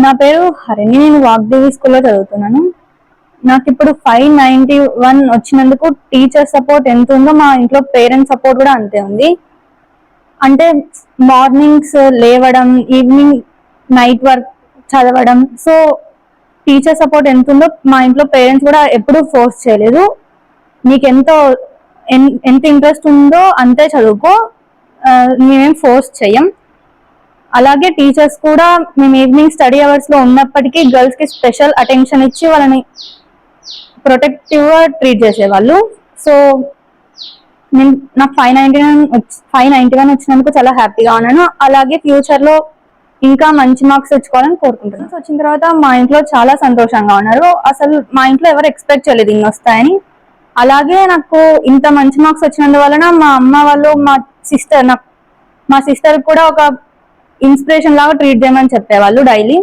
నా పేరు హరిణి. నేను వాగ్దేవి స్కూల్లో చదువుతున్నాను. నాకు ఇప్పుడు 591 వచ్చినందుకు టీచర్ సపోర్ట్ ఎంత ఉందో మా ఇంట్లో పేరెంట్స్ సపోర్ట్ కూడా అంతే ఉంది. అంటే మార్నింగ్స్ లేవడం, ఈవినింగ్ నైట్ వర్క్ చదవడం. సో టీచర్ సపోర్ట్ ఎంత ఉందో మా ఇంట్లో పేరెంట్స్ కూడా ఎప్పుడూ ఫోర్స్ చేయలేదు. నీకు ఎంత ఇంట్రెస్ట్ ఉందో అంతే చదువుకో, మేమేం ఫోర్స్ చెయ్యం. అలాగే టీచర్స్ కూడా మేము ఈవినింగ్ స్టడీ అవర్స్ లో ఉన్నప్పటికీ గర్ల్స్ కి స్పెషల్ అటెన్షన్ ఇచ్చి వాళ్ళని ప్రొటెక్టివ్ గా ట్రీట్ చేసేవాళ్ళు. సో నేను నాకు 591 వచ్చినందుకు చాలా హ్యాపీగా ఉన్నాను. అలాగే ఫ్యూచర్ లో ఇంకా మంచి మార్క్స్ తెచ్చుకోవాలని కోరుకుంటున్నాను. వచ్చిన తర్వాత మా ఇంట్లో చాలా సంతోషంగా ఉన్నారు. అసలు మా ఇంట్లో ఎవరు ఎక్స్పెక్ట్ చేయలేదు ఇన్ని వస్తాయని. అలాగే నాకు ఇంత మంచి మార్క్స్ వచ్చినందువలన మా అమ్మ వాళ్ళు, మా సిస్టర్ కూడా ఒక ఇన్స్పిరేషన్ లాగా ట్రీట్ చేయమని చెప్పేవాళ్ళు డైలీ.